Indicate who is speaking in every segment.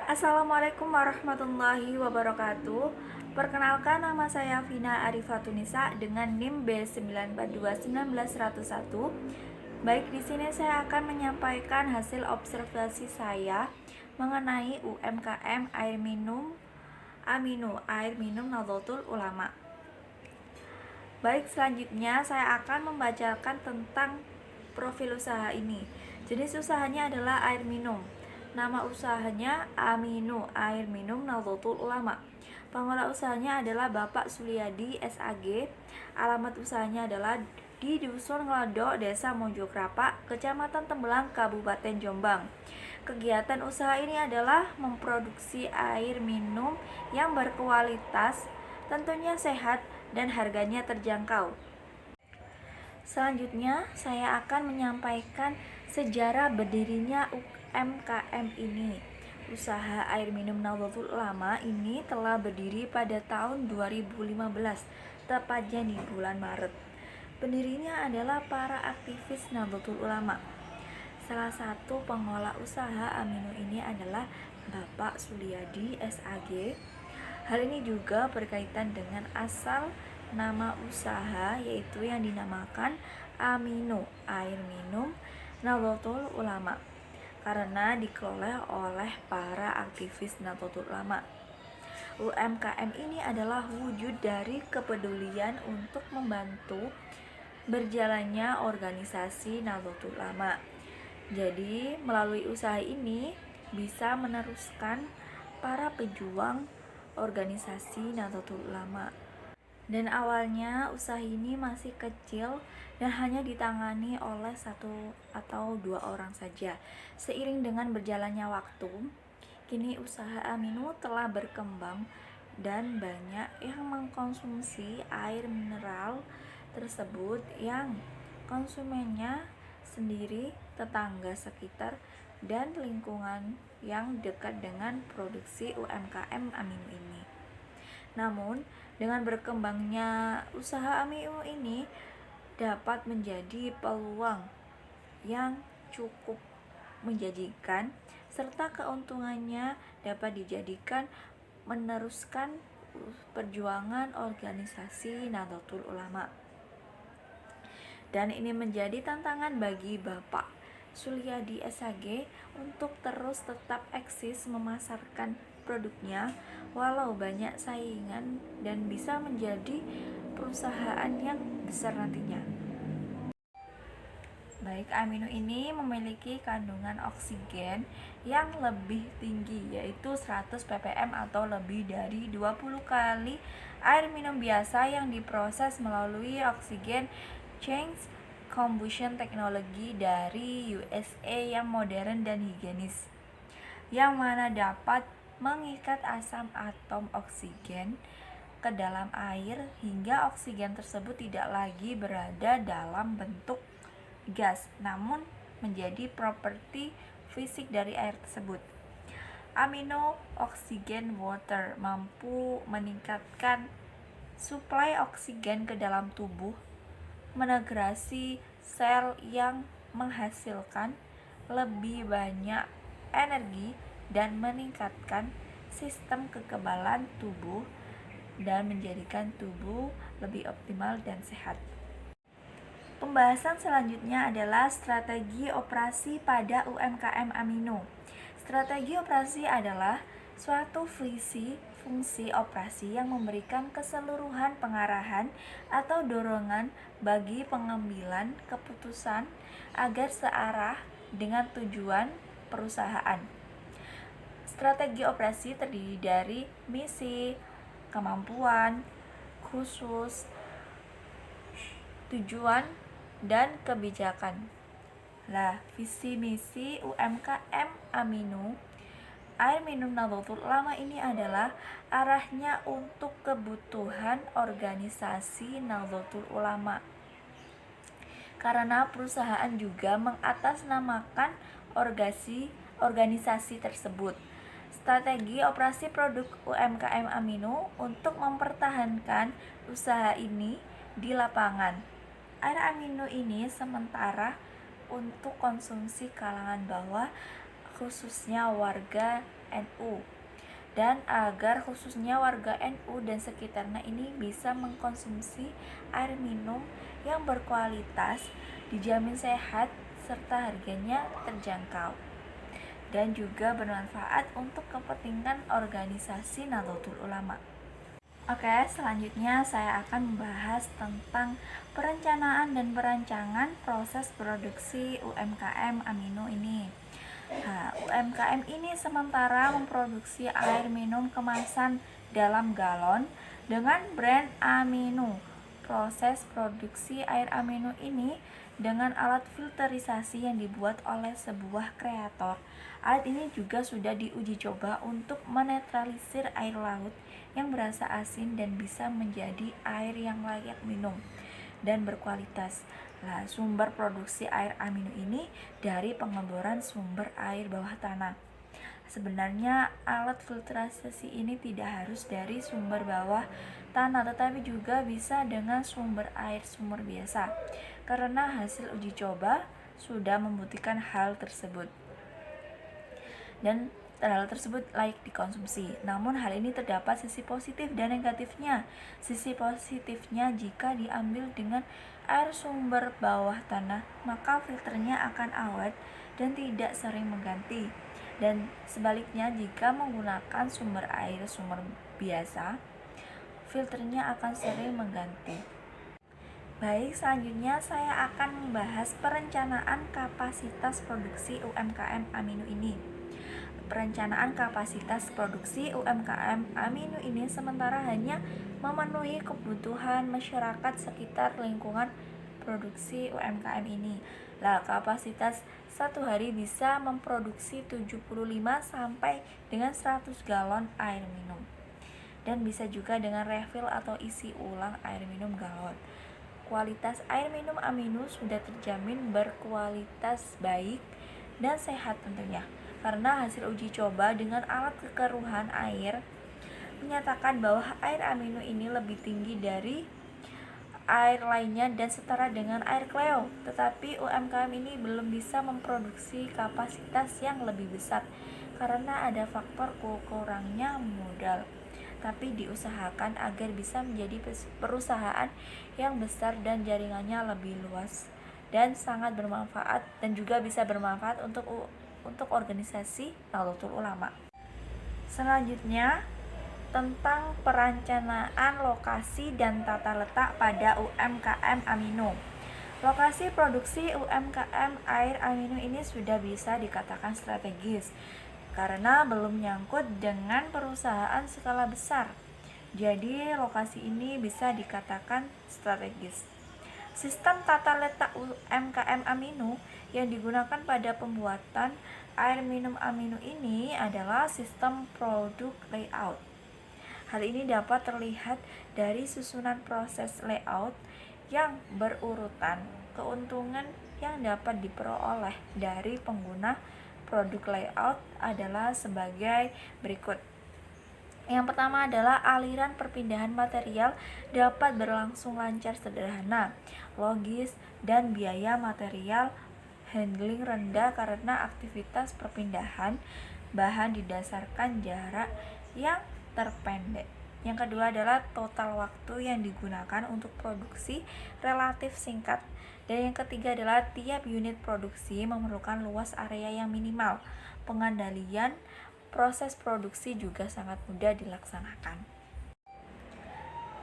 Speaker 1: Assalamualaikum warahmatullahi wabarakatuh. Perkenalkan, nama saya Vina Arifatunisa dengan NIM B9421901. Baik, di sini saya akan menyampaikan hasil observasi saya mengenai UMKM air minum Aminu, air minum Nahdlatul Ulama. Baik, selanjutnya saya akan membacakan tentang profil usaha ini. Jenis usahanya adalah air minum. Nama usahanya Aminu, air minum Nahdlatul Ulama. Pengelola usahanya adalah Bapak Suliadi SAG. Alamat usahanya adalah di Dusun Ngelodok, Desa Mojokrapa, Kecamatan Tembelang, Kabupaten Jombang. Kegiatan usaha ini adalah memproduksi air minum yang berkualitas, tentunya sehat, dan harganya terjangkau. Selanjutnya, saya akan menyampaikan sejarah berdirinya UMKM ini. Usaha air minum Nahdlatul Ulama ini telah berdiri pada tahun 2015, tepatnya di bulan Maret. Pendirinya adalah para aktivis Nahdlatul Ulama. Salah satu pengelola usaha Aminu ini adalah Bapak Suliadi SAG. Hal ini juga berkaitan dengan asal nama usaha, yaitu yang dinamakan Aminu, air minum Nahdlatul Ulama, karena dikelola oleh para aktivis Nahdlatul Ulama. UMKM ini adalah wujud dari kepedulian untuk membantu berjalannya organisasi Nahdlatul Ulama. Jadi, melalui usaha ini bisa meneruskan para pejuang organisasi Nahdlatul Ulama. Dan awalnya usaha ini masih kecil dan hanya ditangani oleh satu atau dua orang saja. Seiring dengan berjalannya waktu, kini usaha Aminu telah berkembang dan banyak yang mengkonsumsi air mineral tersebut yang konsumennya sendiri, tetangga sekitar, dan lingkungan yang dekat dengan produksi UMKM Aminu ini. Namun, dengan berkembangnya usaha Aminu ini dapat menjadi peluang yang cukup menjanjikan, serta keuntungannya dapat dijadikan meneruskan perjuangan organisasi Nahdlatul Ulama. Dan ini menjadi tantangan bagi Bapak Suliadi SAG untuk terus tetap eksis memasarkan produknya walau banyak saingan dan bisa menjadi perusahaan yang besar nantinya. Baik, Aminu ini memiliki kandungan oksigen yang lebih tinggi, yaitu 100 ppm atau lebih dari 20 kali air minum biasa yang diproses melalui oksigen change combustion technology dari USA yang modern dan higienis, yang mana dapat mengikat asam atom oksigen ke dalam air hingga oksigen tersebut tidak lagi berada dalam bentuk gas, namun menjadi properti fisik dari air tersebut. Amino oksigen water mampu meningkatkan suplai oksigen ke dalam tubuh, menegrasi sel yang menghasilkan lebih banyak energi dan meningkatkan sistem kekebalan tubuh dan menjadikan tubuh lebih optimal dan sehat. Pembahasan selanjutnya adalah strategi operasi pada UMKM Aminu. Strategi operasi adalah suatu fungsi operasi yang memberikan keseluruhan pengarahan atau dorongan bagi pengambilan keputusan agar searah dengan tujuan perusahaan. Strategi operasi terdiri dari misi, kemampuan, khusus, tujuan, dan kebijakan. Visi misi UMKM Aminu air minum Nahdlatul Ulama ini adalah arahnya untuk kebutuhan organisasi Nahdlatul Ulama, karena perusahaan juga mengatasnamakan organisasi tersebut. Strategi operasi produk UMKM Aminu untuk mempertahankan usaha ini di lapangan. Air Aminu ini sementara untuk konsumsi kalangan bawah, khususnya warga NU, dan agar khususnya warga NU dan sekitarnya ini bisa mengkonsumsi air minum yang berkualitas, dijamin sehat, serta harganya terjangkau, dan juga bermanfaat untuk kepentingan organisasi Nahdlatul Ulama. Oke, selanjutnya saya akan membahas tentang perencanaan dan perancangan proses produksi UMKM Amino ini. Nah, UMKM ini sementara memproduksi air minum kemasan dalam galon dengan brand Amino. Proses produksi air amino ini dengan alat filterisasi yang dibuat oleh sebuah kreator. Alat ini juga sudah diuji coba untuk menetralisir air laut yang berasa asin dan bisa menjadi air yang layak minum dan berkualitas. Nah, sumber produksi air amino ini dari pengeboran sumber air bawah tanah. Sebenarnya alat filtrasi ini tidak harus dari sumber bawah tanah, tetapi juga bisa dengan sumber air sumur biasa, karena hasil uji coba sudah membuktikan hal tersebut. Dan hal tersebut layak dikonsumsi. Namun hal ini terdapat sisi positif dan negatifnya. Sisi positifnya, jika diambil dengan air sumber bawah tanah, maka filternya akan awet dan tidak sering mengganti. Dan sebaliknya, jika menggunakan sumber air sumur biasa, filternya akan sering mengganti. Baik, selanjutnya saya akan membahas perencanaan kapasitas produksi UMKM Amino ini. Perencanaan kapasitas produksi UMKM Amino ini sementara hanya memenuhi kebutuhan masyarakat sekitar lingkungan produksi UMKM ini. Lah, kapasitas satu hari bisa memproduksi 75 sampai dengan 100 galon air minum. Dan bisa juga dengan refill atau isi ulang air minum galon. Kualitas air minum Amino sudah terjamin berkualitas baik dan sehat tentunya, karena hasil uji coba dengan alat kekeruhan air menyatakan bahwa air amino ini lebih tinggi dari air lainnya dan setara dengan air Cleo. Tetapi UMKM ini belum bisa memproduksi kapasitas yang lebih besar karena ada faktor kurangnya modal. Tapi diusahakan agar bisa menjadi perusahaan yang besar dan jaringannya lebih luas dan sangat bermanfaat, dan juga bisa bermanfaat untuk organisasi Nahdlatul Ulama. Selanjutnya, tentang perencanaan lokasi dan tata letak pada UMKM Amino. Lokasi produksi UMKM air amino ini sudah bisa dikatakan strategis karena belum nyangkut dengan perusahaan skala besar. Jadi lokasi ini bisa dikatakan strategis. Sistem tata letak UMKM Amino yang digunakan pada pembuatan air minum amino ini adalah sistem produk layout. Hal ini dapat terlihat dari susunan proses layout yang berurutan. Keuntungan yang dapat diperoleh dari pengguna produk layout adalah sebagai berikut. Yang pertama adalah aliran perpindahan material dapat berlangsung lancar, sederhana, logis, dan biaya material handling rendah karena aktivitas perpindahan bahan didasarkan jarak yang terpendek. Yang kedua adalah total waktu yang digunakan untuk produksi relatif singkat. Dan yang ketiga adalah tiap unit produksi memerlukan luas area yang minimal. Pengendalian proses produksi juga sangat mudah dilaksanakan.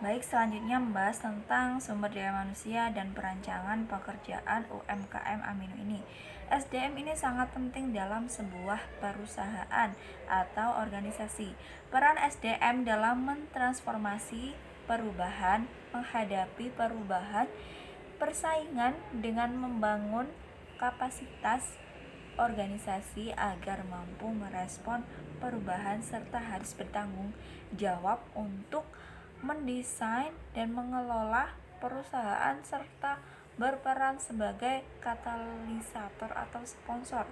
Speaker 1: Baik, selanjutnya membahas tentang sumber daya manusia dan perancangan pekerjaan UMKM Amino ini. SDM ini sangat penting dalam sebuah perusahaan atau organisasi. Peran SDM dalam mentransformasi perubahan, menghadapi perubahan, persaingan dengan membangun kapasitas organisasi agar mampu merespon perubahan serta harus bertanggung jawab untuk mendesain dan mengelola perusahaan serta berperan sebagai katalisator atau sponsor,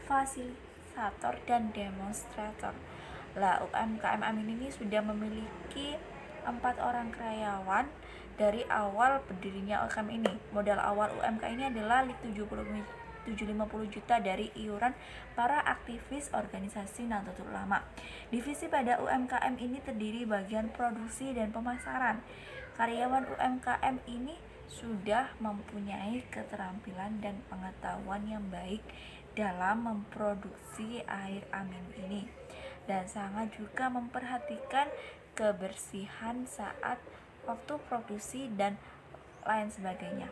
Speaker 1: fasilitator, dan demonstrator. Lah, UMKM Amino ini sudah memiliki 4 orang karyawan dari awal berdirinya UMKM ini. Modal awal UMKM ini adalah 75 750 juta dari iuran para aktivis organisasi Nahdlatul Ulama. Divisi pada UMKM ini terdiri bagian produksi dan pemasaran. Karyawan UMKM ini sudah mempunyai keterampilan dan pengetahuan yang baik dalam memproduksi air amino ini, dan sangat juga memperhatikan kebersihan saat waktu produksi dan lain sebagainya.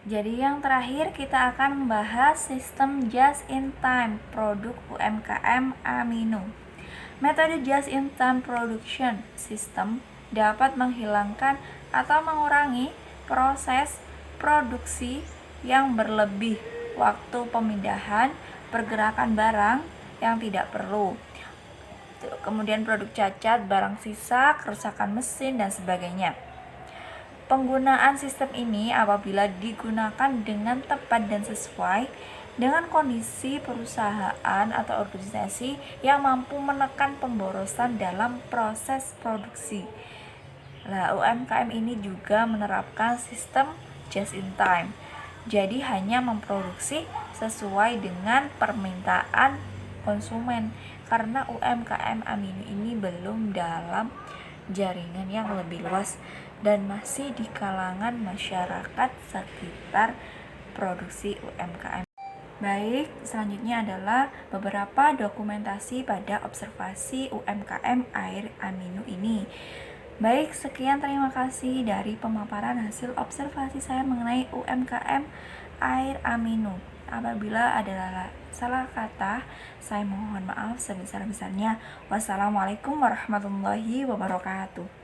Speaker 1: Jadi yang terakhir kita akan membahas sistem just in time produk UMKM Amino. Metode just in time production system dapat menghilangkan atau mengurangi proses produksi yang berlebih, waktu pemindahan, pergerakan barang yang tidak perlu, kemudian produk cacat, barang sisa, kerusakan mesin, dan sebagainya. Penggunaan sistem ini apabila digunakan dengan tepat dan sesuai dengan kondisi perusahaan atau organisasi yang mampu menekan pemborosan dalam proses produksi. Nah, UMKM ini juga menerapkan sistem just in time. Jadi hanya memproduksi sesuai dengan permintaan konsumen, karena UMKM Amino ini belum dalam jaringan yang lebih luas dan masih di kalangan masyarakat sekitar produksi UMKM. Baik, selanjutnya adalah beberapa dokumentasi pada observasi UMKM air amino ini. Baik, sekian, terima kasih dari pemaparan hasil observasi saya mengenai UMKM air amino. Apabila ada salah kata, saya mohon maaf sebesar-besarnya. Wassalamualaikum warahmatullahi wabarakatuh.